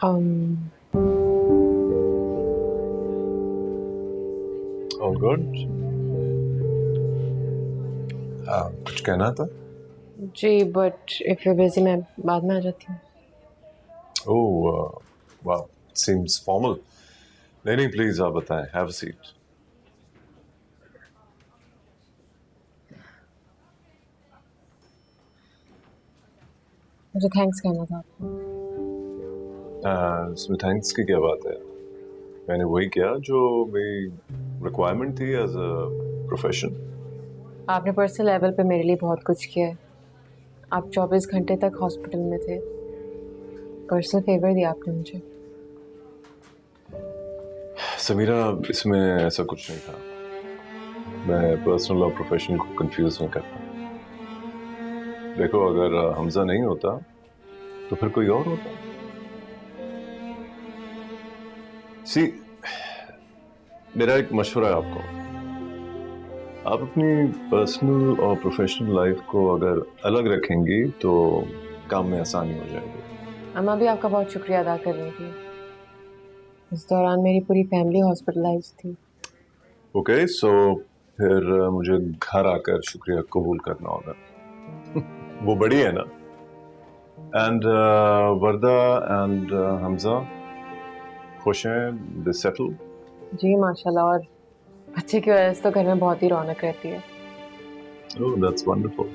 Um, All good? कुछ कहना था? जी, but if you're busy, मैं बाद में आ जाती हूँ. Oh, wow, seems formal. नहीं, please आप बताएं. Have a seat. मुझे थैंक्स कहना था आपको. इसमें थैंक्स की क्या बात है? मैंने वही किया जो मेरी रिक्वायरमेंट थी एज अ प्रोफेशन. आपने पर्सनल लेवल पे मेरे लिए बहुत कुछ किया है. आप 24 घंटे तक हॉस्पिटल में थे. पर्सनल फेवर दिया आपने मुझे. समीरा, इसमें ऐसा कुछ नहीं था. मैं पर्सनल और प्रोफेशनल को कंफ्यूज नहीं करता. देखो, अगर हमजा नहीं होता तो फिर कोई और होता. सी, मेरा एक मशवरा है आपको. आप अपनी पर्सनल और प्रोफेशनल लाइफ को अगर अलग रखेंगी तो काम में आसानी हो जाएगी. अम्मा भी आपका बहुत शुक्रिया अदा कर रही थी. इस दौरान मेरी पूरी फैमिली हॉस्पिटलाइज थी. ओके, सो फिर मुझे घर आकर शुक्रिया कबूल करना होगा. वो बड़ी है ना. एंड वर्दा एंड हमजा खुश हैं? दे सेटल? जी माशाल्लाह. और बच्चे की वजह से तो घर में बहुत ही रौनक रहती है. Oh, that's wonderful.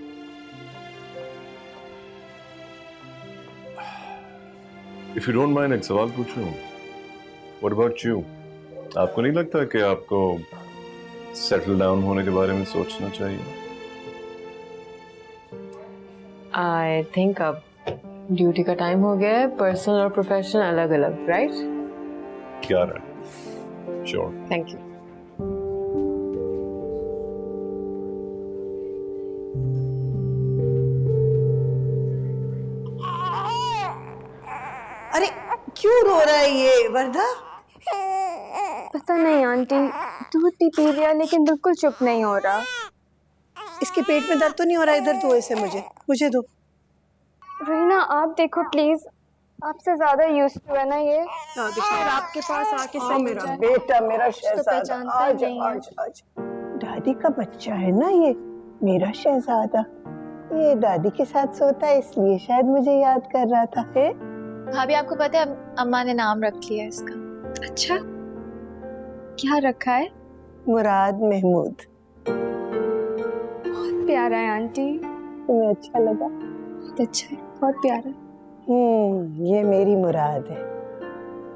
If you don't mind, एक सवाल पूछूं. What about you? आपको नहीं लगता कि आपको सेटल डाउन होने के बारे में सोचना चाहिए? आई थिंक अब ड्यूटी का टाइम हो गया है. पर्सनल और प्रोफेशनल अलग अलग, राइट? क्या रहा? श्योर. Thank you. अरे क्यों रो रहा है ये वर्धा? पता नहीं आंटी, दूध भी पी लिया लेकिन बिल्कुल चुप नहीं हो रहा. इसके पेट में दर्द तो नहीं हो रहा? इधर दो इसे, मुझे दो. रोहिना आप देखो प्लीज, आपसे ज्यादा यूज्ड टू है ना ये. फिर आपके पास आके हाँ, सब मेरा बेटा, मेरा शहजादा. पहचानता आज नहीं है. आज आज दादी का बच्चा है ना ये, मेरा शहजादा. ये दादी के साथ सोता है इसलिए शायद मुझे याद कर रहा था. है भाभी, आपको पता है अम्मा ने नाम रख लिया है इसका. अच्छा, क्या रखा है? मुराद महमूद. बहुत प्यारा है आंटी. तुम्हें अच्छा लगा? बहुत अच्छा है, बहुत प्यारा. ये मेरी मुराद है,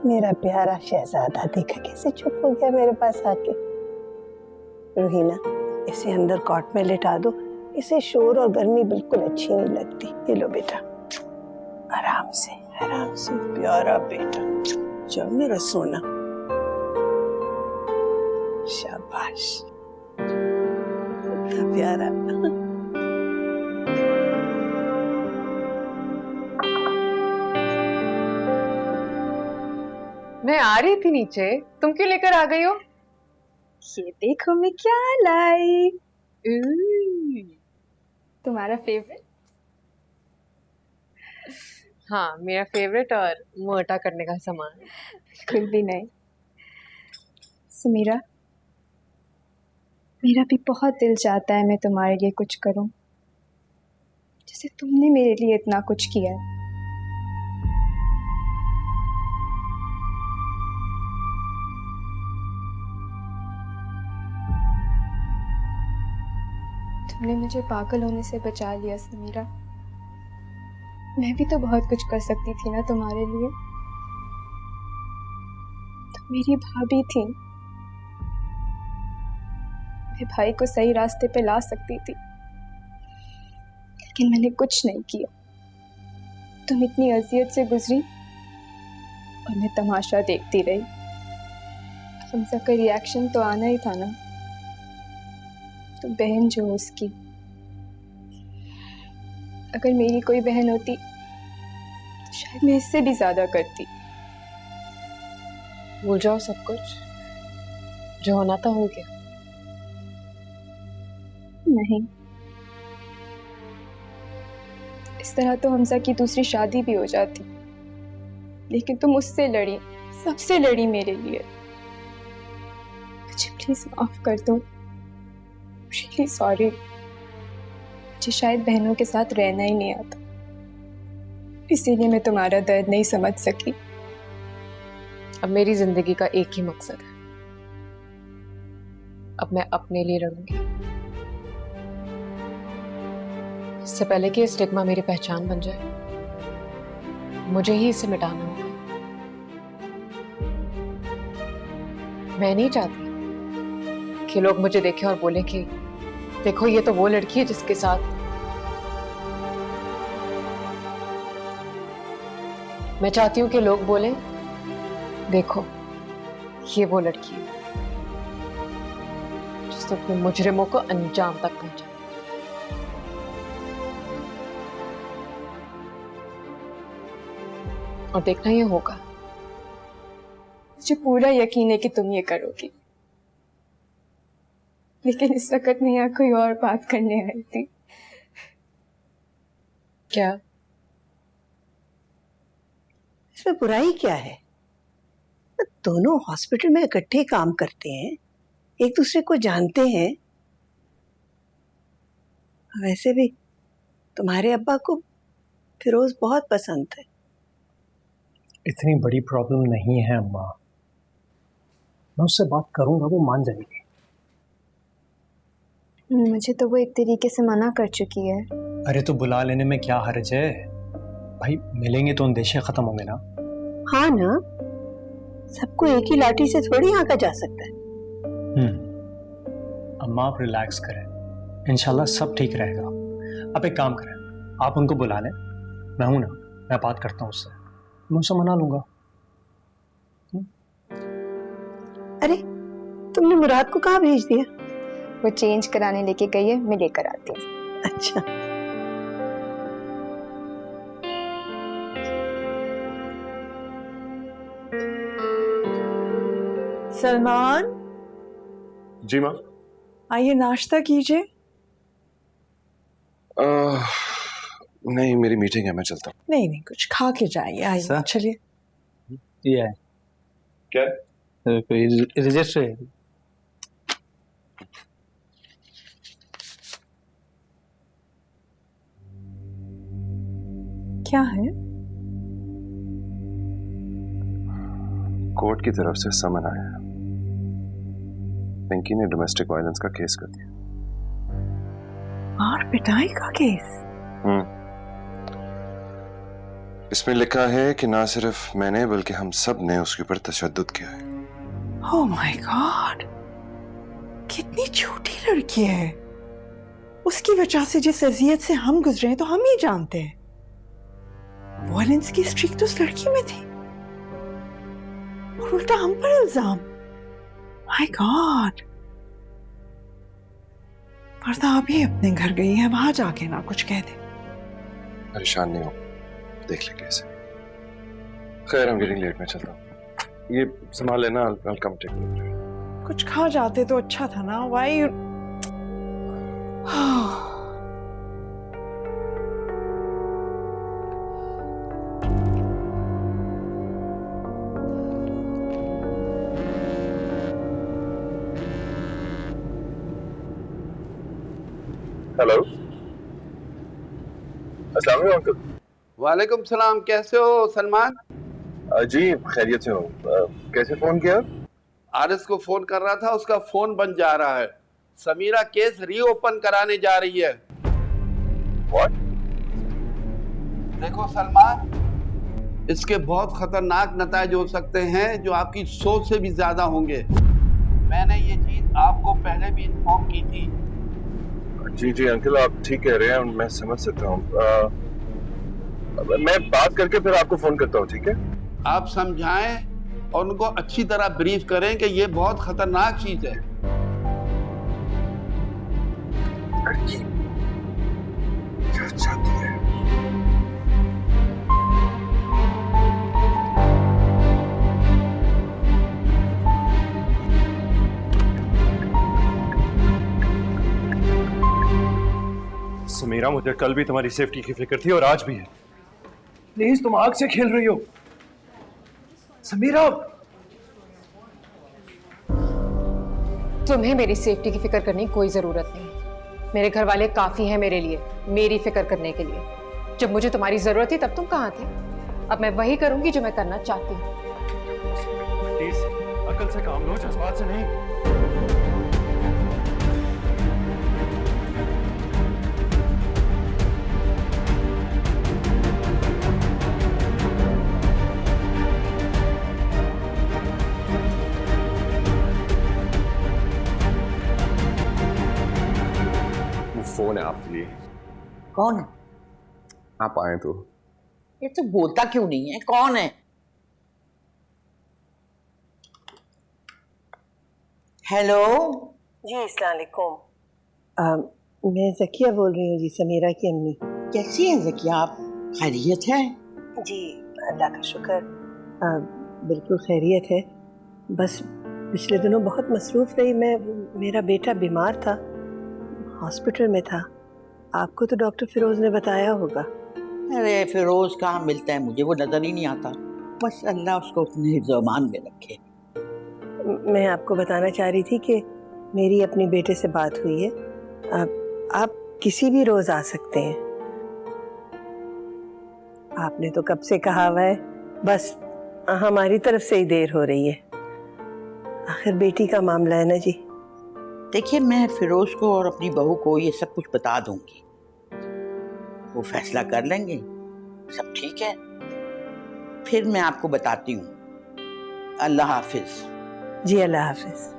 मेरा प्यारा शहजादा. देखा कैसे चुप हो गया मेरे पास आके. रोहिना, इसे अंदर कॉट में लिटा दो. इसे शोर और गर्मी बिल्कुल अच्छी नहीं लगती. ये लो बेटा, आराम से प्यारा बेटा. जाओ मेरा सोना. शाबाश, इतना प्यारा. मैं आ रही थी नीचे, तुम क्यों लेकर आ गई हो? ये देखो मैं क्या लाई. तुम्हारा फेवरेट? हाँ, मेरा फेवरेट और मोटा करने का सामान. बिल्कुल भी नहीं. समीरा, मेरा भी बहुत दिल चाहता है मैं तुम्हारे लिए कुछ करूं, जैसे तुमने मेरे लिए इतना कुछ किया है. तुमने मुझे पागल होने से बचा लिया समीरा. मैं भी तो बहुत कुछ कर सकती थी ना तुम्हारे लिए. तुम मेरी भाभी थी. मैं भाई को सही रास्ते पे ला सकती थी, लेकिन मैंने कुछ नहीं किया. तुम इतनी अजियत से गुजरी और मैं तमाशा देखती रही. हमजा का रिएक्शन तो आना ही था ना. तो बहन जो उसकी, अगर मेरी कोई बहन होती तो शायद मैं इससे भी ज्यादा करती. भूल जाओ सब कुछ, जो होना था हो गया. नहीं, इस तरह तो हमजा की दूसरी शादी भी हो जाती. लेकिन तुम मुझसे लड़ी, सबसे लड़ी मेरे लिए। मुझे प्लीज माफ कर दो। Really sorry. मुझे शायद बहनों के साथ रहना ही नहीं आता, इसीलिए मैं तुम्हारा दर्द नहीं समझ सकी। अब मेरी जिंदगी का एक ही मकसद है, अब मैं अपने लिए लड़ूंगी। इससे पहले कि ये स्टिग्मा मेरी पहचान बन जाए, मुझे ही इसे मिटाना होगा। मैं नहीं चाहती कि लोग मुझे देखें और बोले कि देखो ये तो वो लड़की है जिसके साथ। मैं चाहती हूं कि लोग बोलें देखो ये वो लड़की है जिसने अपने मुजरिमों को अंजाम तक पहुंचा। और देखना ये होगा। मुझे पूरा यकीन है कि तुम ये करोगी, लेकिन इस वक्त मैं यहाँ कोई और बात करने आई थी। क्या? इसमें बुराई क्या है? दोनों हॉस्पिटल में इकट्ठे काम करते हैं, एक दूसरे को जानते हैं। वैसे भी तुम्हारे अब्बा को फिरोज बहुत पसंद है। इतनी बड़ी प्रॉब्लम नहीं है अम्मा, मैं उससे बात करूंगा, वो मान जाएगी। मुझे तो वो एक तरीके से मना कर चुकी है। अरे तो बुला लेने में क्या हर्ज है भाई, मिलेंगे तो अंदेशे खत्म होंगे ना। हाँ ना, सबको एक ही लाठी से थोड़ी आंका जा सकता है। अम्मा आप रिलैक्स करें, इंशाल्लाह सब ठीक रहेगा। आप एक काम करें, आप उनको बुला लें, मैं हूं ना, मैं बात करता हूं उससे, मैं उसे मना लूंगा। अरे तुमने मुराद को कहाँ भेज दिया? वो चेंज कराने लेके गई है, मैं लेकर आती हूँ। अच्छा, सलमान, जी माँ। आइए नाश्ता कीजिए। नहीं, मेरी मीटिंग है, मैं चलता हूँ। नहीं नहीं, कुछ खा के जाइए। आइए, चलिए। ये है क्या? कोई रजिस्टर है? क्या है? कोर्ट की तरफ से समन आया है। पिंकी ने डोमेस्टिक वायलेंस का केस कर दिया। मार पिटाई का केस? इसमें लिखा है कि ना सिर्फ मैंने बल्कि हम सब ने उसके ऊपर तशद्दुद किया है। ओह माय गॉड, कितनी छोटी लड़की है। उसकी वजह से जिस अजियत से हम गुजरे हैं तो हम ही जानते हैं। वायलेंस की स्ट्रीक तो उस लड़की में थी और उल्टा हम पर इल्जाम। My God. पर्दा अभी अपने घर गई है, वहां जाके ना कुछ कह दे। परेशान नहीं हो, देख लेंगे इसे। खैर, I'm getting late, मैं चलता हूँ। ये संभाल लेना, I'll come take a look। कुछ खा जाते तो अच्छा था ना। वाई हेलो, अस्सलाम वालेकुम अंकल। वालेकुम सलाम, कैसे हो सलमान? जी खैरियत से हूँ। कैसे फोन किया? आरिस को फोन कर रहा था, उसका फोन बंद जा रहा है। समीरा केस रीओपन कराने जा रही है। What? देखो सलमान, इसके बहुत खतरनाक नतीजे हो सकते हैं जो आपकी सोच से भी ज्यादा होंगे। मैंने ये चीज आपको पहले भी इन्फॉर्म की थी। जी जी अंकल, आप ठीक कह रहे हैं, मैं समझ सकता हूँ। मैं बात करके फिर आपको फोन करता हूँ, ठीक है? आप समझाएं और उनको अच्छी तरह ब्रीफ करें कि ये बहुत खतरनाक चीज है। लड़की क्या चाहती है? समीरा, मुझे कल भी तुम्हारी सेफ्टी की फिक्र थी और आज भी है। प्लीज, तुम आग से खेल रही हो। समीरा, तुम्हें मेरी सेफ्टी की फिक्र करने की कोई जरूरत नहीं। मेरे घर वाले काफी हैं मेरे लिए, मेरी फिक्र करने के लिए। जब मुझे तुम्हारी जरूरत थी तब तुम कहाँ थे? अब मैं वही करूंगी जो मैं करना चाहती हूँ। प्लीज अकल से काम लो, जज्बात से नहीं। फोन है आपके लिए। कौन है? आप आए तो। ये तो बोलता क्यों नहीं है? कौन है? हेलो जी अस्सलाम वालेकुम। मैं ज़किया बोल रही हूँ जी, समीरा की अम्मी। कैसी है ज़किया आप? खैरियत है? जी अल्लाह का शुक्र, बिल्कुल खैरियत है। बस पिछले दिनों बहुत मसरूफ़ रही मैं। मेरा बेटा बीमार था, हॉस्पिटल में था। आपको तो डॉक्टर फिरोज़ ने बताया होगा। अरे फिरोज कहाँ मिलता है मुझे, वो नजर ही नहीं आता। बस अल्लाह उसको अपने हिफ्ज़-ओ-अमान में रखे। मैं आपको बताना चाह रही थी कि मेरी अपने बेटे से बात हुई है। आप किसी भी रोज़ आ सकते हैं। आपने तो कब से कहा हुआ है, बस हमारी तरफ से ही देर हो रही है। आखिर बेटी का मामला है ना जी। देखिए, मैं फिरोज को और अपनी बहू को ये सब कुछ बता दूंगी, वो फैसला कर लेंगे, सब ठीक है। फिर मैं आपको बताती हूँ। अल्लाह हाफिज। जी अल्लाह हाफिज।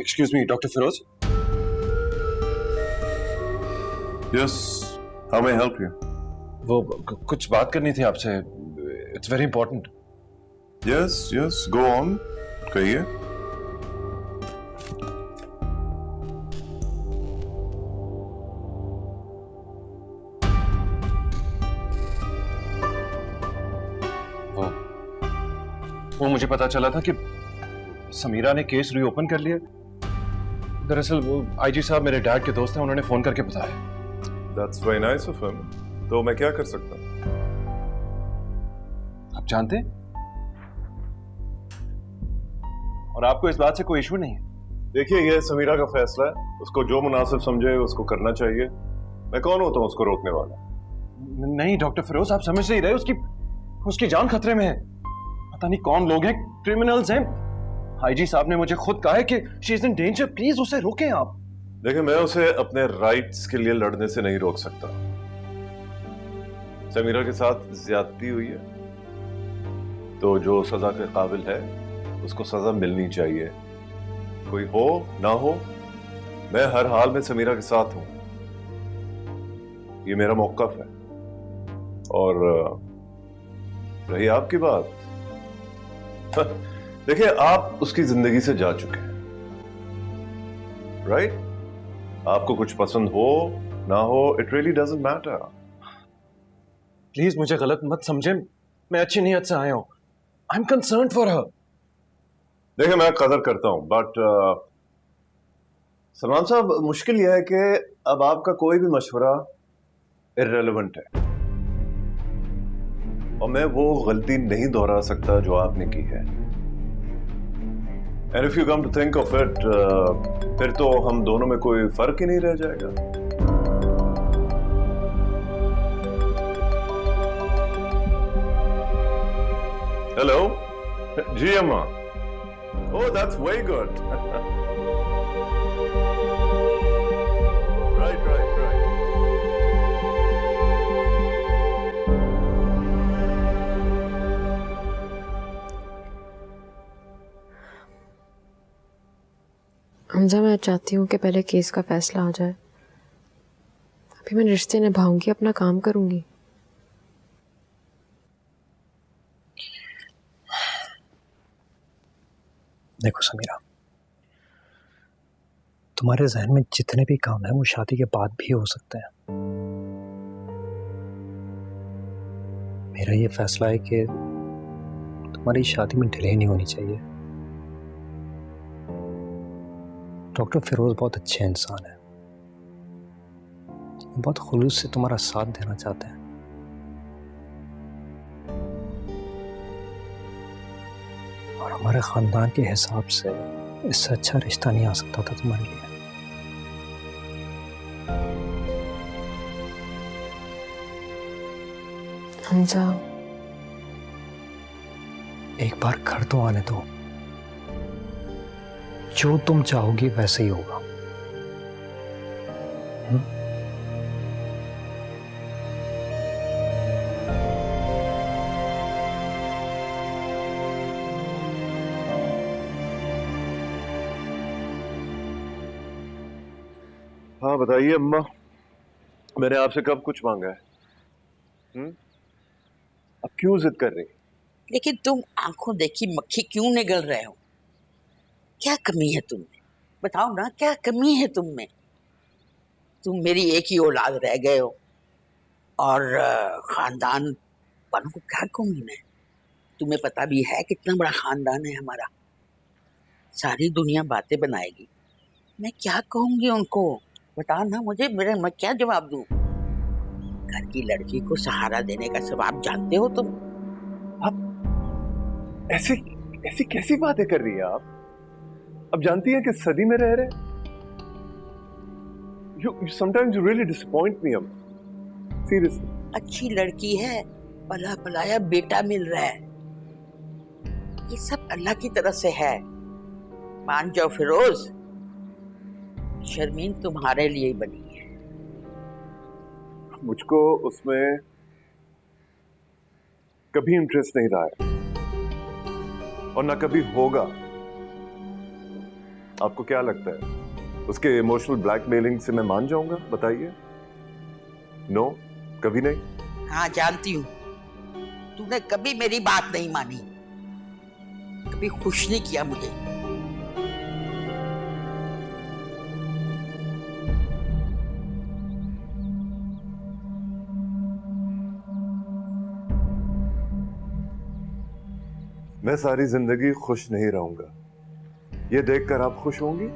Excuse me, doctor Firoz. Yes, how may I help you? वो कुछ बात करनी थी आपसे, it's very important. Yes yes, go on, कहिए। वो मुझे पता चला था कि समीरा ने केस रीओपन कर लिया। दरअसल वो आईजी साहब मेरे डैड के दोस्त हैं, उन्होंने फोन करके बताया। That's very nice of him. तो मैं क्या कर सकता हूँ? आप जानते हैं, और आपको इस बात से कोई इशू नहीं है। देखिए, ये समीरा का फैसला है, उसको जो मुनासिब समझे उसको करना चाहिए। मैं कौन होता हूँ उसको रोकने वाला? नहीं डॉक्टर फिरोज, आप समझ नहीं रहे, उसकी जान खतरे में है। पता नहीं कौन लोग हैं, क्रिमिनल्स हैं। आईजी साहब ने मुझे खुद कहा है कि she is in danger, please उसे रोकें आप। देखिए, मैं उसे अपने राइट्स के लिए लड़ने से नहीं रोक सकता। समीरा के साथ ज्यादती हुई है, तो जो सजा के काबिल है उसको सजा मिलनी चाहिए। कोई हो ना हो, मैं हर हाल में समीरा के साथ हूं। ये मेरा मौक़िफ़ है। और रही आपकी बात, देखिए, आप उसकी जिंदगी से जा चुके हैं, राइट? आपको कुछ पसंद हो ना हो, it really doesn't matter. Please मुझे गलत मत समझे, मैं अच्छी नीयत से आया हूं। I am concerned for her. देखिए, मैं कदर करता हूं, बट सलमान साहब, मुश्किल यह है कि अब आपका कोई भी मशवरा इर्रेलेवेंट है, और मैं वो गलती नहीं दोहरा सकता जो आपने की है। And if you come to think of it, फिर तो हम दोनों में कोई फर्क ही नहीं रह जाएगा। हेलो जी अम्मा। Oh, that's very good. Right right right. Hamza, मैं चाहती हूँ कि पहले केस का फैसला आ जाए। अभी मैं रिश्ते निभाऊंगी, अपना काम करूंगी। देखो समीरा, तुम्हारे जहन में जितने भी काम है वो शादी के बाद भी हो सकते हैं। मेरा ये फैसला है कि तुम हमारी शादी में डिले नहीं होनी चाहिए। डॉक्टर फिरोज बहुत अच्छे इंसान है, बहुत खुलूस से तुम्हारा साथ देना चाहते हैं। और हमारे खानदान के हिसाब से इससे अच्छा रिश्ता नहीं आ सकता था तुम्हारे लिए। हमजा, एक बार घर तो आने दो, जो तुम चाहोगी वैसे ही होगा। हाँ बताइए अम्मा, मैंने आपसे कब कुछ मांगा है? अब क्यों जिद कर रही? लेकिन तुम आंखों देखी मक्खी क्यों निगल रहे हो? क्या कमी है तुम में? बताओ ना, क्या कमी है तुम में? तुम मेरी एक ही औलाद रह गए हो और खानदान वालों को क्या कहूंगी मैं? तुम्हें पता भी है कितना बड़ा खानदान है हमारा। सारी दुनिया बातें बनाएगी, मैं क्या कहूंगी उनको? बता ना मुझे, मैं क्या जवाब दूं? घर की लड़की को सहारा देने का सबब जानते हो तुम? आप ऐसी ऐसी कैसी बातें कर रही है आप? अब जानती हैं कि सदी में रह रहे। You sometimes you really disappoint me, seriously. अच्छी लड़की है, पला पलाया बेटा मिल रहा है, ये सब अल्लाह की तरफ से है। मान जाओ फिरोज, शर्मीन तुम्हारे लिए ही बनी है। मुझको उसमें कभी इंटरेस्ट नहीं रहा है और ना कभी होगा। आपको क्या लगता है उसके इमोशनल ब्लैकमेलिंग से मैं मान जाऊंगा? बताइए। नो, कभी नहीं। हाँ जानती हूँ, तूने कभी मेरी बात नहीं मानी, कभी खुश नहीं किया मुझे। मैं सारी जिंदगी खुश नहीं रहूंगा, ये देखकर आप खुश होंगी?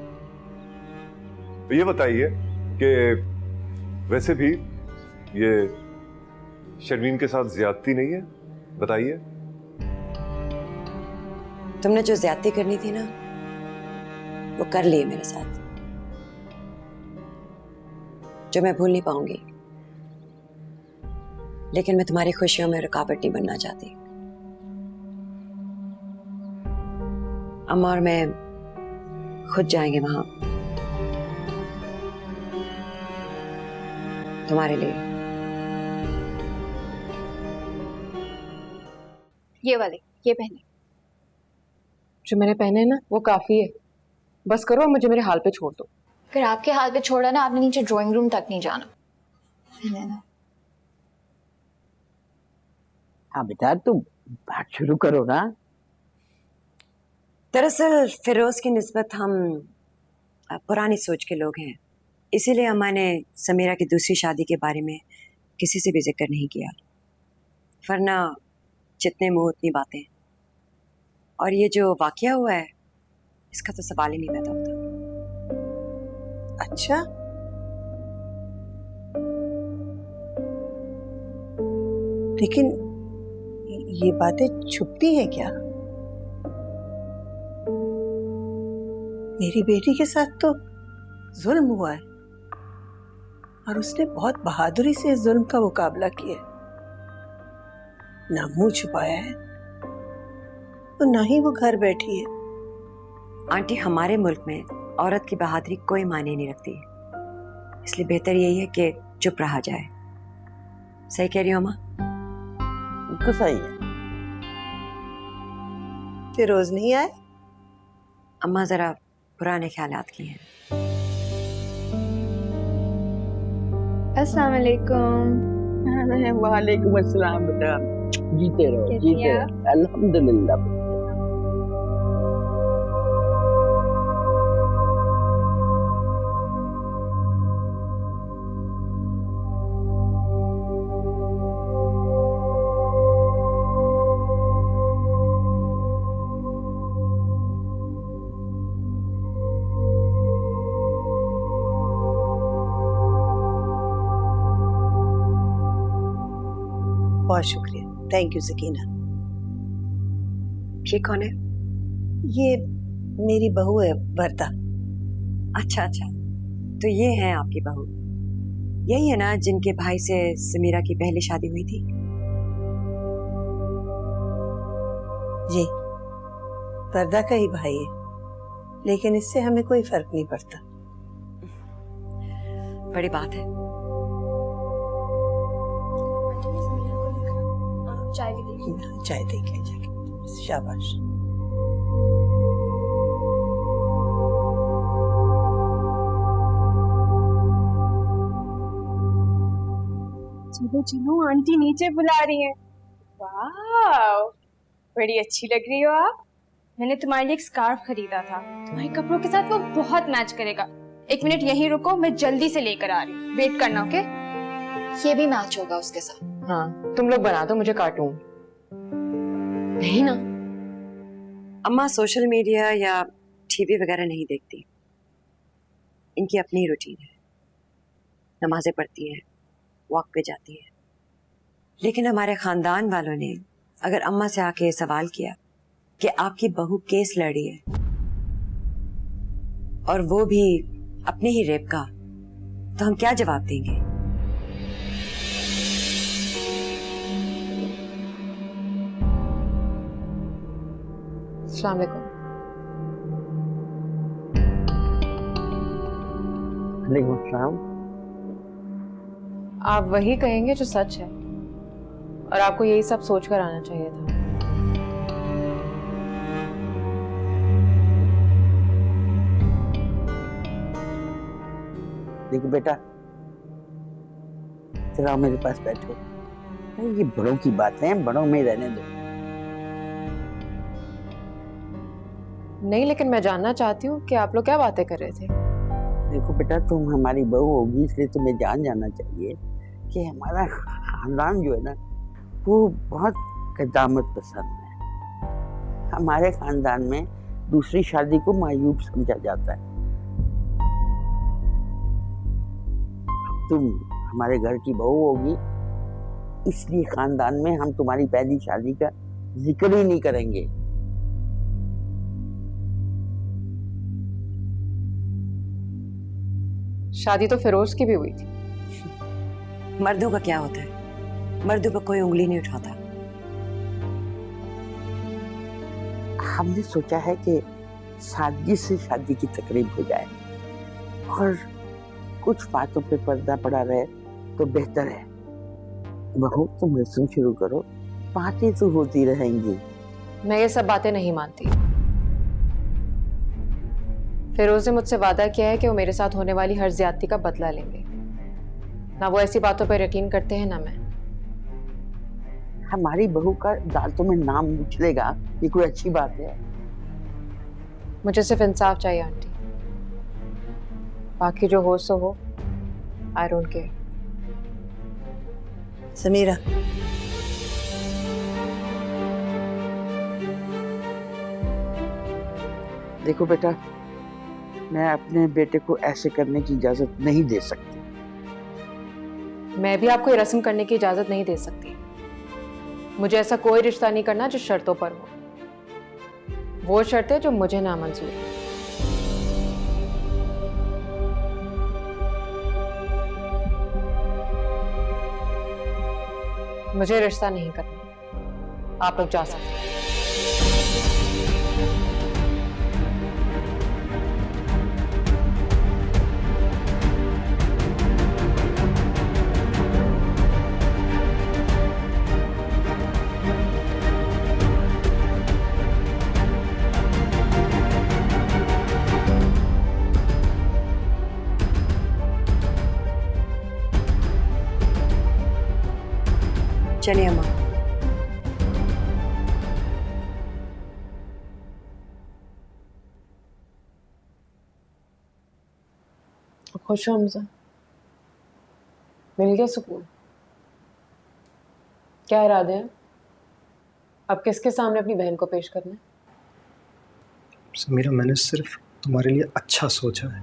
तो ये बताइए कि वैसे भी ये शर्मीन के साथ ज्यादती नहीं है? बताइए। तुमने जो ज्यादती करनी थी ना, वो कर ली मेरे साथ, जो मैं भूल नहीं पाऊंगी। लेकिन मैं तुम्हारी खुशियों में रुकावट नहीं बनना चाहती। अम्मा और मैं खुद जाएंगे वहां तुम्हारे लिए। ये वाले, ये पहने। जो मैंने पहने हैं ना वो काफी है, बस करो और मुझे मेरे हाल पे छोड़ दो। फिर आपके हाल पे छोड़ा ना, आपने नीचे ड्राइंग रूम तक नहीं जाना। पहने ना। हाँ बेटा, तुम बात शुरू करो ना। दरअसल फिरोज की निस्बत हम पुरानी सोच के लोग हैं, इसीलिए अम्मा ने समीरा की दूसरी शादी के बारे में किसी से भी जिक्र नहीं किया। वरना जितने मुंह उतनी बातें। और ये जो वाकया हुआ है, इसका तो सवाल ही नहीं पैदा होता। अच्छा, लेकिन ये बातें छुपती हैं क्या? मेरी बेटी के साथ तो जुल्म हुआ है और उसने बहुत बहादुरी से इस जुल्म का मुकाबला किया। ना मुंह छुपाया है और ना ही वो घर बैठी है। आंटी, हमारे मुल्क में औरत की बहादुरी कोई मायने नहीं रखती, इसलिए बेहतर यही है कि चुप रहा जाए। सही कह रही हो अम्मा? बिल्कुल सही है। फिरोज नहीं आए? अम्मा जरा पुराने ख्यालात की हैं। अस्सलाम वालेकुम। वालेकुम अस्सलाम बेटा, जीते रहो कैसी जीते हैं रहो। अल्हम्दुलिल्लाह। बहुत शुक्रिया, थैंक यू सकीना। ये कौन है? ये मेरी बहू है वर्दा। अच्छा अच्छा, तो ये है आपकी बहू। यही है ना जिनके भाई से समीरा की पहली शादी हुई थी? जी, वर्दा का ही भाई है, लेकिन इससे हमें कोई फर्क नहीं पड़ता। बड़ी बात है। चाय भी दीजिए। चाय दे के जाके, शाबाश। चलो चलो, आंटी नीचे बुला रही हैं। वाह, बड़ी अच्छी लग रही हो आप। मैंने तुम्हारे लिए एक स्कार्फ खरीदा था, तुम्हारे कपड़ों के साथ वो बहुत मैच करेगा। 1 मिनट यहीं रुको, मैं जल्दी से लेकर आ रही हूँ, वेट करना। ओके? ये भी मैच होगा उसके साथ। हाँ, तुम लोग बना दो मुझे कार्टून। नहीं ना, अम्मा सोशल मीडिया या टीवी वगैरह नहीं देखती। इनकी अपनी रूटीन है, नमाजें पढ़ती हैं, वॉक पे जाती है। लेकिन हमारे खानदान वालों ने अगर अम्मा से आके सवाल किया कि आपकी बहू केस लड़ी है और वो भी अपने ही रेप का, तो हम क्या जवाब देंगे? अस्सलाम वालेकुम। वालेकुम अस्सलाम। आप वही कहेंगे जो सच है, और आपको यही सब सोचकर आना चाहिए था। देखो बेटा, चलो मेरे पास बैठो। ये बड़ों की बातें हैं, बड़ों में रहने दो। नहीं, लेकिन मैं जानना चाहती हूँ कि आप लोग क्या बातें कर रहे थे। देखो बेटा, तुम हमारी बहू होगी, इसलिए तुम्हें जानना चाहिए कि हमारा खानदान जो है ना, वो बहुत कदामत पसंद है। हमारे खानदान में दूसरी शादी को मायूब समझा जाता है। तुम हमारे घर की बहू होगी, इसलिए खानदान में हम तुम्हारी पहली शादी का जिक्र ही नहीं करेंगे। शादी तो फिरोज की भी हुई थी। मर्दों का क्या होता है? मर्दों पर कोई उंगली नहीं उठाता। हमने सोचा है कि सादगी से शादी की तकरीब हो जाए और कुछ बातों पे पर्दा पड़ा रहे तो बेहतर है। बहू, तुम रस्म शुरू करो, बातें तो होती रहेंगी। मैं ये सब बातें नहीं मानती। फिरोज ने मुझसे वादा किया है कि वो मेरे साथ होने वाली हर ज्यादती का बदला लेंगे। ना वो ऐसी बातों पर यकीन करते हैं, ना मैं। हमारी बहू का दांतों में नाम उछलेगा, ये कोई अच्छी बात है? मुझे सिर्फ इंसाफ चाहिए आंटी, बाकी जो हो सो हो। I don't care. समीरा, देखो बेटा, मैं अपने बेटे को ऐसे करने की इजाजत नहीं दे सकती। मैं भी आपको ये रस्म करने की इजाजत नहीं दे सकती। मुझे ऐसा कोई रिश्ता नहीं करना जो शर्तों पर हो। वो शर्तें जो मुझे नामंजूर है। मुझे रिश्ता नहीं करना। आप लोग जा सकते हैं। चलिए अम्मा। खुश हो हमजा? मिल गया सुकून? क्या इरादे हैं? अब किसके सामने अपनी बहन को पेश करना है? समीरा, मैंने सिर्फ तुम्हारे लिए अच्छा सोचा है।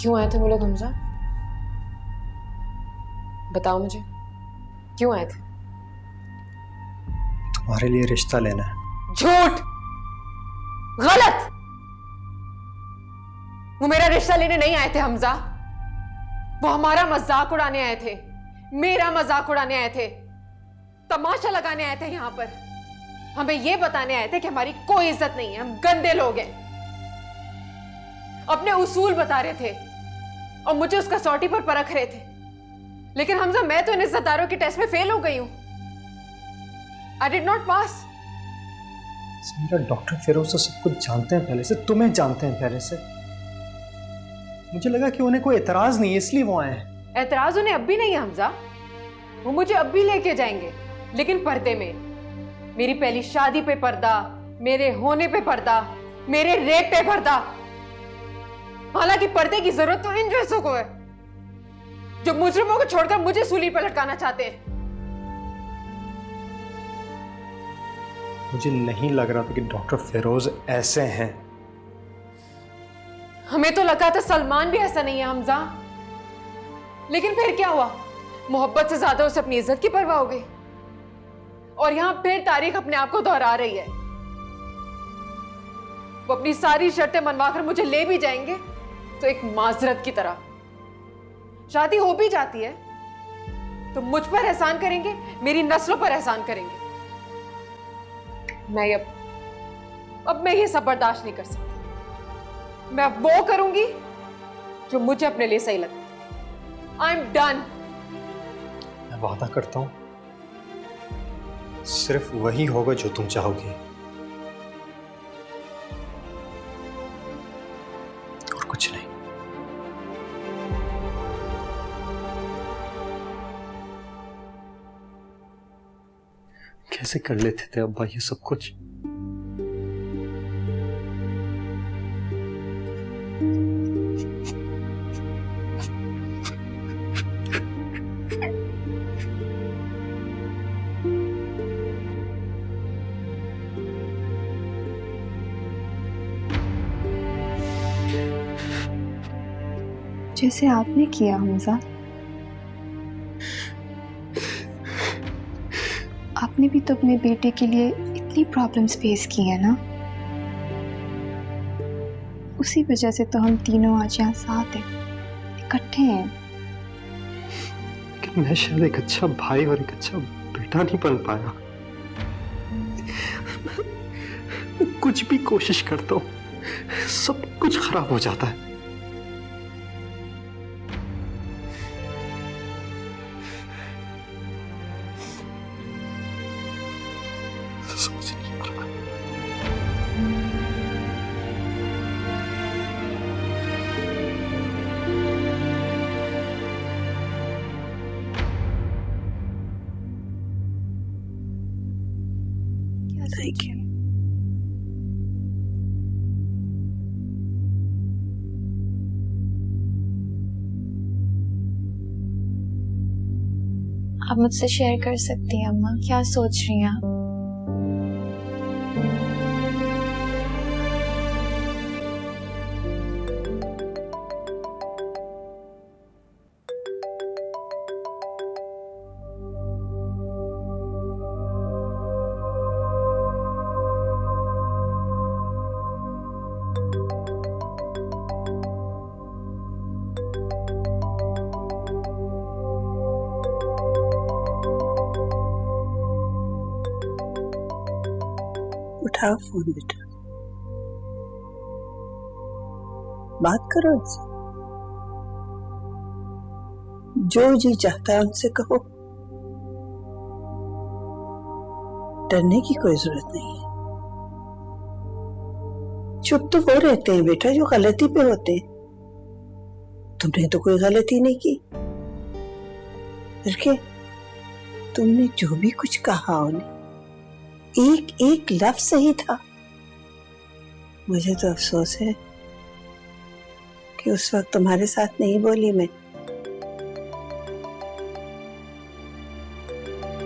क्यों आए थे वो लोग हमजा? बताओ मुझे, क्यों आए थे? तुम्हारे लिए रिश्ता लेना है। झूठ, गलत। वो मेरा रिश्ता लेने नहीं आए थे हमजा, वो हमारा मजाक उड़ाने आए थे, मेरा मजाक उड़ाने आए थे, तमाशा लगाने आए थे। यहां पर हमें यह बताने आए थे कि हमारी कोई इज्जत नहीं है, हम गंदे लोग हैं। अपने उसूल बता रहे थे और मुझे उसका कसौटी पर परख रहे थे। लेकिन हमजा, मैं तो इन इज्जतदारों के टेस्ट में फेल हो गई हूं। I did not pass. Sameera, doctor Firoz तो सब कुछ जानते हैं पहले से, तुम्हें जानते हैं पहले से। मुझे लगा कि उन्हें कोई एतराज नहीं है, इसलिए वो आए हैं। एतराज उन्हें अब भी नहीं है हमजा, वो मुझे अब भी लेके जाएंगे, लेकिन पर्दे में। मेरी पहली शादी पे पर्दा, मेरे होने पे पर्दा, मेरे रेप पे पर्दा। हालांकि पर्दे की जरूरत तो इन जैसों को है जो मुजरिमों को छोड़कर मुझे सूली पर लटकाना चाहते हैं। मुझे नहीं लग रहा था कि डॉक्टर फिरोज ऐसे हैं। हमें तो लगा था सलमान भी ऐसा नहीं है हमजा, लेकिन फिर क्या हुआ? मोहब्बत से ज्यादा उसे अपनी इज्जत की परवाह हो गई। और यहां फिर तारीख अपने आप को दोहरा रही है। वो अपनी सारी शर्तें मनवाकर मुझे ले भी जाएंगे तो एक माजरत की तरह। शादी हो भी जाती है तो मुझ पर एहसान करेंगे, मेरी नस्लों पर एहसान करेंगे। मैं अब मैं ये सब बर्दाश्त नहीं कर सकती। मैं अब वो करूंगी जो मुझे अपने लिए सही लगता है। I am done. मैं वादा करता हूं, सिर्फ वही होगा जो तुम चाहोगी, और कुछ नहीं। कैसे कर लेते थे अब्बा ये सब कुछ? जैसे आपने किया हमजा, आपने भी तो अपने बेटे के लिए इतनी प्रॉब्लम्स फेस की है ना। उसी वजह से तो हम तीनों आज यहाँ साथ हैं, इकट्ठे हैं। लेकिन मैं शायद एक अच्छा भाई और एक अच्छा बेटा नहीं बन पाया। कुछ भी कोशिश करता हूं, सब कुछ खराब हो जाता है। समझ नहीं आ रहा। क्या सही है? आप मुझसे शेयर कर सकती हैं अम्मा, क्या सोच रही हैं आप? उठाओ फोन बेटा, बात करो उनसे। जो जी चाहता है उनसे कहो, डरने की कोई जरूरत नहीं है। चुप तो वो रहते हैं बेटा जो गलती पे होते हैं। तुमने तो कोई गलती नहीं की, फिर क्या? तुमने जो भी कुछ कहा उन्हें, एक एक लफ्ज सही था। मुझे तो अफसोस है कि उस वक्त तुम्हारे साथ नहीं बोली मैं।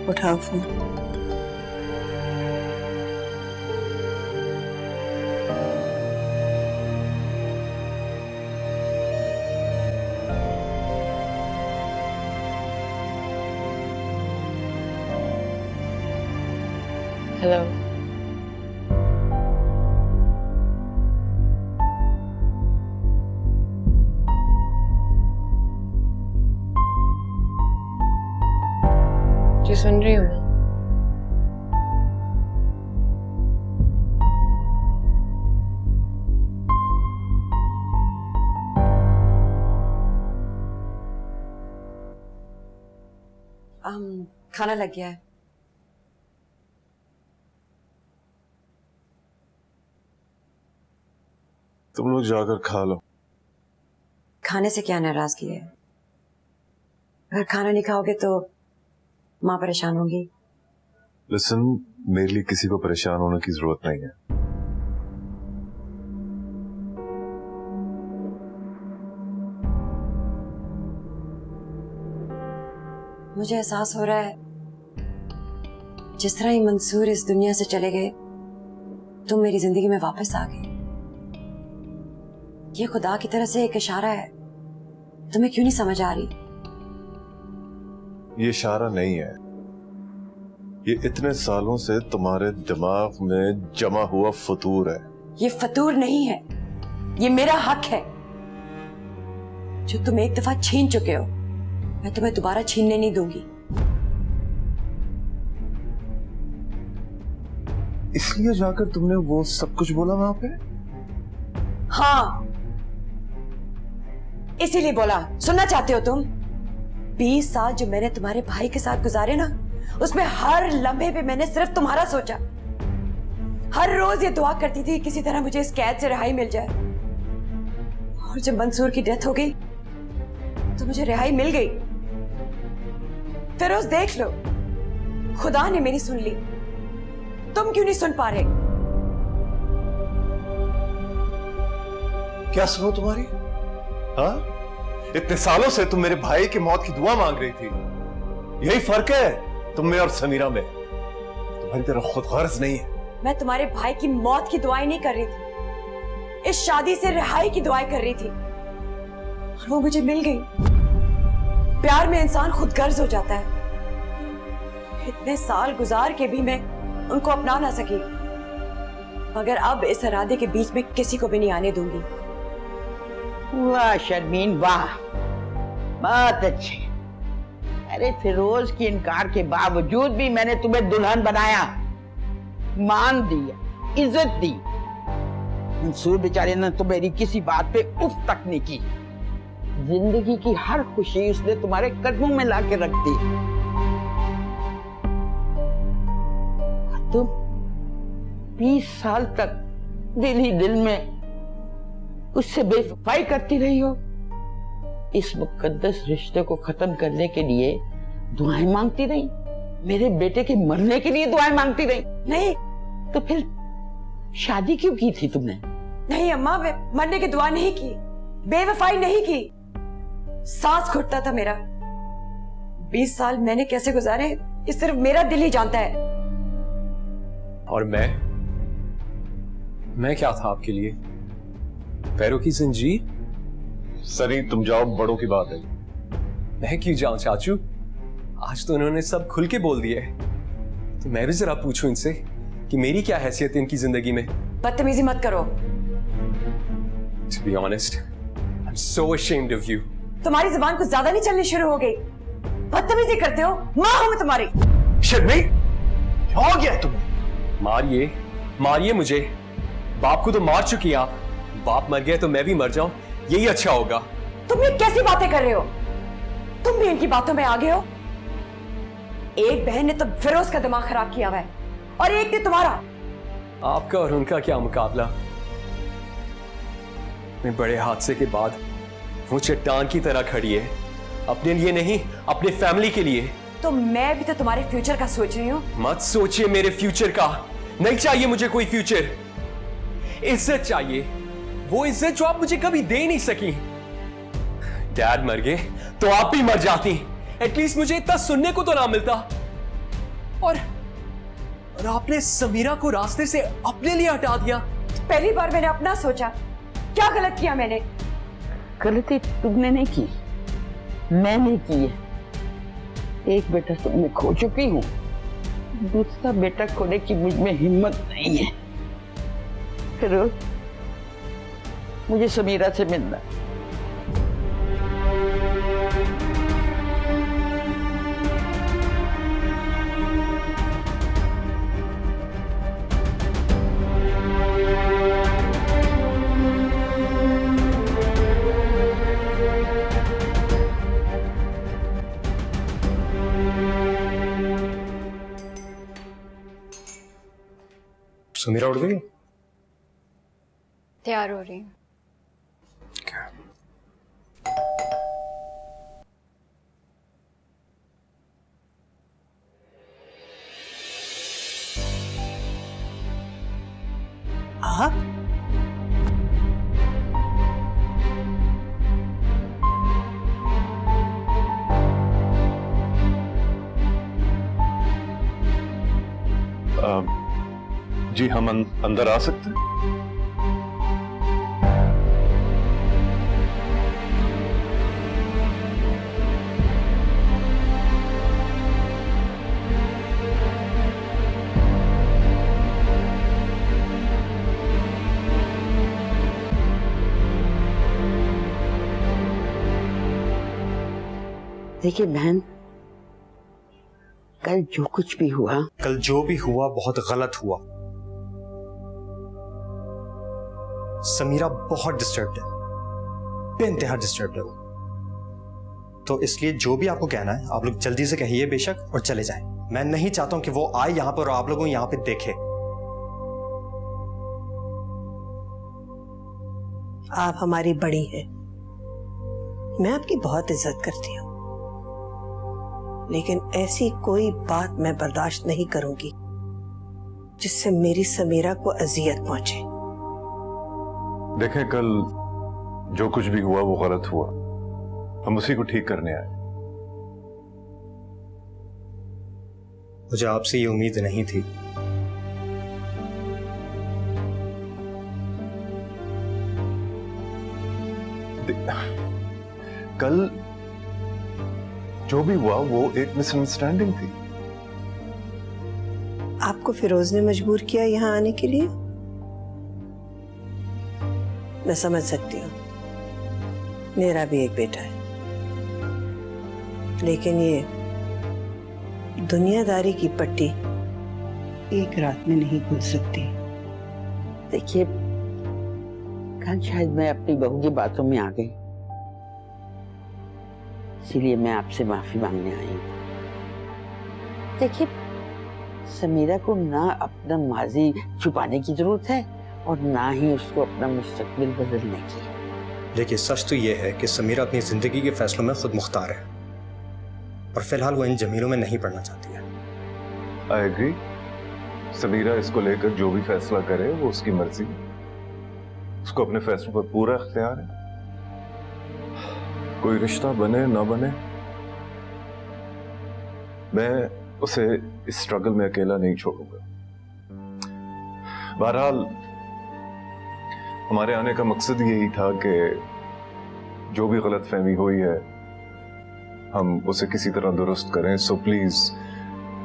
उठाओ फोन। हेलो। जी सुन रही हूँ मैं। खाना लग गया है। तुम लोग जाकर खा लो। खाने से क्या नाराजगी है? अगर खाना नहीं खाओगे तो माँ परेशान होगी। लिसन, मेरे लिए किसी को परेशान होने की जरूरत नहीं है। मुझे एहसास हो रहा है जिस तरह ही मंसूर इस दुनिया से चले गए, तुम मेरी जिंदगी में वापस आ गए। ये खुदा की तरफ से एक इशारा है, तुम्हें क्यों नहीं समझ आ रही? ये इशारा नहीं है, ये इतने सालों से तुम्हारे दिमाग में जमा हुआ फतूर है। ये फतूर नहीं है, ये मेरा हक है जो तुम एक दफा छीन चुके हो। मैं तुम्हें दोबारा छीनने नहीं दूंगी। इसलिए जाकर तुमने वो सब कुछ बोला वहां पे? हाँ, इसीलिए बोला। सुनना चाहते हो तुम? 20 साल जो मैंने तुम्हारे भाई के साथ गुजारे ना, उसमें हर लम्हे पे मैंने सिर्फ तुम्हारा सोचा। हर रोज ये दुआ करती थी किसी तरह मुझे इस कैद से रिहाई मिल जाए। और जब मंसूर की डेथ हो गई तो मुझे रिहाई मिल गई। फिरोज देख लो, खुदा ने मेरी सुन ली, तुम क्यों नहीं सुन पा रहे? क्या सुनो तुम्हारी? हाँ, इतने सालों से तुम मेरे भाई की मौत की दुआ मांग रही थी। यही फर्क है तुम में और समीरा में, तुम्हारी तरह खुद गर्ज नहीं है। मैं तुम्हारे भाई की मौत की दुआएं नहीं कर रही थी, इस शादी से रिहाई की दुआएं कर रही थी, और वो मुझे मिल गई। प्यार में इंसान खुद गर्ज हो जाता है। इतने साल गुजार के भी मैं उनको अपना ना सकी, मगर अब इस इरादे के बीच में किसी को भी नहीं आने दूंगी। वाह शर्मीन वाह, बहुत अच्छे। अरे फिरोज के इनकार के बावजूद भी मैंने तुम्हें दुल्हन बनाया, मान दिया, इज्जत दी। मंसूर बेचारे ने तो मेरी किसी बात पे उफ तक नहीं की। जिंदगी की हर खुशी उसने तुम्हारे कदमों में लाके रख दी। तुम 20 साल तक दिल ही दिल में उससे बेवफाई करती रही हो। इस मुकद्दस रिश्ते को खत्म करने के लिए दुआएं मांगती रही, मेरे बेटे के मरने के लिए दुआएं मांगती रही। नहीं तो फिर शादी क्यों की थी तुमने? नहीं अम्मा, मरने की दुआ नहीं की, बेवफाई नहीं की। सांस घुटता था मेरा। 20 साल मैंने कैसे गुजारे ये सिर्फ मेरा दिल ही जानता है। और मैं क्या था आपके लिए? पैरों की जंजीर? सनी तुम जाओ, बड़ों की बात है। मैं क्यों जाऊं चाचू? आज तो उन्होंने सब खुल के बोल दिया है, तो मैं भी जरा पूछूं इनसे कि मेरी क्या हैसियत है इनकी जिंदगी में। बदतमीजी मत करो। To be honest, I'm so ashamed of you. तुम्हारी जुबान कुछ ज्यादा नहीं चलनी शुरू हो गई? बदतमीजी करते हो, माँ हूं मैं तुम्हारी। शर्मी, क्या हो गया तुम्हें? मारिए, मारिए मुझे। बाप को तो मार चुकी आप। बाप मर गया तो मैं भी मर जाऊं, यही अच्छा होगा। तुम ये कैसी बातें कर रहे हो? तुम भी इनकी बातों में आ गए हो। एक बहन ने तो फिरोज का दिमाग खराब किया हुआ है और एक ने तुम्हारा। आपका और उनका क्या मुकाबला? अपने बड़े हादसे के बाद वो चट्टान की तरह खड़ी है, अपने लिए नहीं, अपने फैमिली के लिए। तो मैं भी तो तुम्हारे फ्यूचर का सोच रही हूँ। मत सोचिए मेरे फ्यूचर का। नहीं चाहिए मुझे कोई फ्यूचर। इज्जत चाहिए, वो इज्जत जो आप मुझे कभी दे नहीं सकी। डैड मर गए तो आप भी मर जाती, एटलीस्ट मुझे इतना सुनने को तो ना मिलता। और आपने समीरा को रास्ते से अपने लिए हटा दिया। पहली बार मैंने अपना सोचा। क्या गलत किया मैंने? गलती तुमने नहीं की, मैंने की है। एक बेटा तो मैं खो चुकी हूँ, दूसरा बेटा खोने की मुझ में हिम्मत नहीं है। फिरोज, मुझे समीरा से मिलना है। समीरा उठ गई? तैयार हो रही हूँ। आप जी हम अंदर आ सकते हैं? देखिए बहन, कल जो कुछ भी हुआ, कल जो भी हुआ बहुत गलत हुआ। समीरा बहुत डिस्टर्ब्ड है, बेइंतहा डिस्टर्ब्ड है वो। तो इसलिए जो भी आपको कहना है आप लोग जल्दी से कहिए बेशक, और चले जाएं। मैं नहीं चाहता हूं कि वो आए यहां पर और आप लोगों को यहां पे देखे। आप हमारी बड़ी हैं, मैं आपकी बहुत इज्जत करती हूँ, लेकिन ऐसी कोई बात मैं बर्दाश्त नहीं करूंगी जिससे मेरी समीरा को अजियत पहुंचे। देखें, कल जो कुछ भी हुआ वो गलत हुआ, हम उसी को ठीक करने आए। मुझे आपसे ये उम्मीद नहीं थी। कल जो भी हुआ वो एक मिसअंडरस्टैंडिंग थी। आपको फिरोज ने मजबूर किया यहाँ आने के लिए? मैं समझ सकती हूँ, मेरा भी एक बेटा है, लेकिन ये दुनियादारी की पट्टी एक रात में नहीं खुल सकती। देखिए कल शायद मैं अपनी बहू की बातों में आ गई, इसीलिए मैं आपसे माफी मांगने आई हूँ। देखिए समीरा को ना अपना माजी छुपाने की जरूरत है और ना ही उसको अपना मुस्तकबिल बदलने की। देखिए सच तो ये है कि समीरा अपनी जिंदगी के फैसलों में खुद मुख्तार है और फिलहाल वो इन जमीलों में नहीं पड़ना चाहती है। I agree. समीरा इसको लेकर जो भी फैसला करे वो उसकी मर्जी, उसको अपने फैसलों पर पूरा इख्तियार है। कोई रिश्ता बने ना बने, मैं उसे इस स्ट्रगल में अकेला नहीं छोड़ूंगा। बहरहाल हमारे आने का मकसद यही था कि जो भी गलतफहमी हुई है हम उसे किसी तरह दुरुस्त करें। So please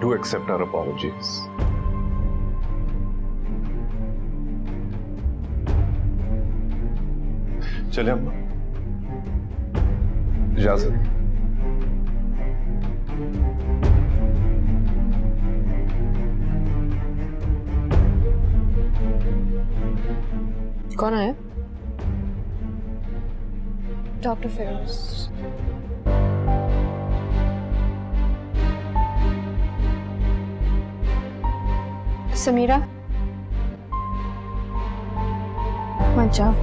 do accept our apologies. चलिए अम्मा, इजाजत। कौन आया? डॉक्टर फिरोज। समीरा मत जाओ।